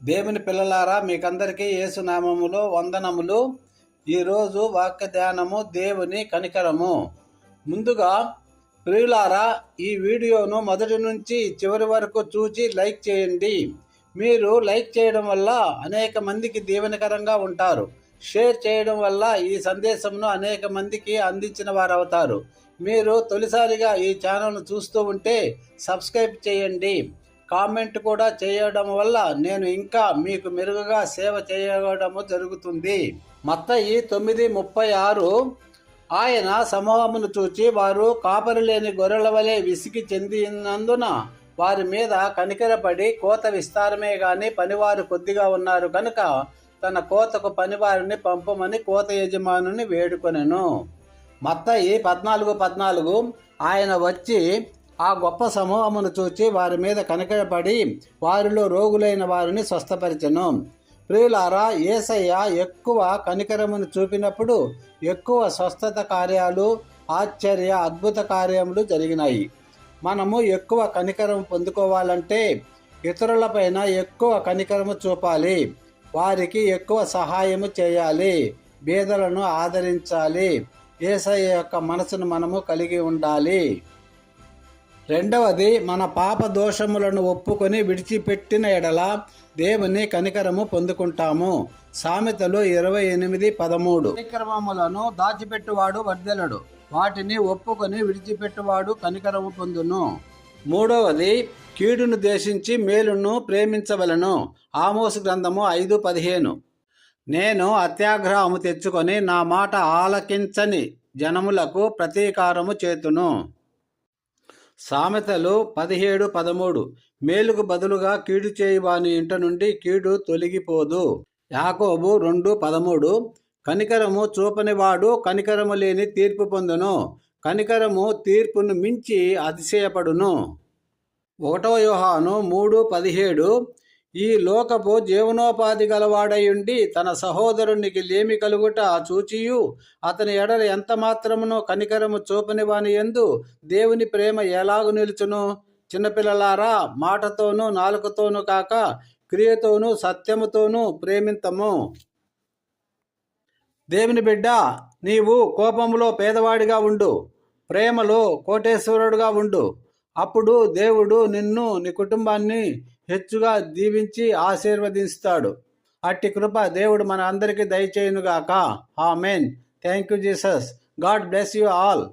దేవుని పిల్లలారా, మీకందరికీ యేసు నామములో వందనములు. ఈరోజు వాక్య ధ్యానము దేవుని కనికరము. ముందుగా ప్రియులారా, ఈ వీడియోను మొదటి నుంచి చివరి వరకు చూచి లైక్ చేయండి. మీరు లైక్ చేయడం వల్ల అనేక మందికి దీవెనకరంగా ఉంటారు. షేర్ చేయడం వల్ల ఈ సందేశంను అనేక మందికి అందించిన వారు అవుతారు. మీరు తొలిసారిగా ఈ ఛానల్ను చూస్తూ ఉంటే సబ్స్క్రైబ్ చేయండి. కామెంట్ కూడా చేయడం వల్ల నేను ఇంకా మీకు మెరుగుగా సేవ చేయడము జరుగుతుంది. మత్తయి 9:36 ఆయన సమూహమును చూచి వారు కాపరి లేని గొర్రెల వలె విసిగి చెందినందున వారి మీద కనికరపడి కోత విస్తారమే గాని పనివారు కొద్దిగా ఉన్నారు కనుక తన కోతకు పనివారిని పంపమని కోత యజమానుని వేడుకొనెను. మత్తయి 14:14 ఆయన వచ్చి ఆ గొప్ప సమూహమును చూచి వారి మీద కనికరపడి వారిలో రోగులైన వారిని స్వస్థపరిచెను. ప్రియులారా, యేసయ్య ఎక్కువ కనికరమును చూపినప్పుడు ఎక్కువ స్వస్థత కార్యాలు, ఆశ్చర్య అద్భుత కార్యములు జరిగినాయి. మనము ఎక్కువ కనికరం పొందుకోవాలంటే ఇతరులపైన ఎక్కువ కనికరము చూపాలి, వారికి ఎక్కువ సహాయము చేయాలి, బీదలను ఆదరించాలి. యేసయ్య యొక్క మనసును మనము కలిగి ఉండాలి. రెండవది, మన పాప దోషములను ఒప్పుకొని విడిచిపెట్టిన ఎడల దేవుని కనికరము పొందుకుంటాము. సామెతలు 28:13 కనికరములను దాచిపెట్టువాడు వర్ధెలడు, వాటిని ఒప్పుకొని విడిచిపెట్టువాడు కనికరము పొందును. మూడవది, కీడును ద్వేషించి మేలును ప్రేమించవలను. ఆమోసు గ్రంథము 5:15 నేను అత్యాగ్రహము తెచ్చుకొని నా మాట ఆలకించని జనములకు ప్రతీకారము చేతును. సామెతలు 17:13 మేలుకు బదులుగా కీడు చేయువాని ఇంట నుండి కీడు తొలగిపోదు. యాకోబు 2:13 కనికరము చూపనివాడు కనికరము లేని తీర్పు పొందును, కనికరము తీర్పును మించి అతిశయపడును. 1 యోహాను 3:17 ఈ లోకపు జీవనోపాధి గలవాడయుండి తన సహోదరునికి లేమి కలుగుట చూచియు అతని ఎడల ఎంత మాత్రమునో కనికరము చూపని వాని యందు దేవుని ప్రేమ ఎలాగు నిలుచును? చిన్నపిల్లలారా, మాటతోనూ నాలుకతోనూ కాక క్రియతోనూ సత్యముతోనూ ప్రేమింతము. దేవుని బిడ్డ, నీవు కోపములో పేదవాడిగా ఉండు, ప్రేమలో కోటేశ్వరుడుగా ఉండు. అప్పుడు దేవుడు నిన్ను, నీ కుటుంబాన్ని హెచ్చుగా దీవించి ఆశీర్వదిస్తాడు. అట్టి కృప దేవుడు మన అందరికీ దయచేయునుగాక. Amen. Thank you Jesus. God bless you all.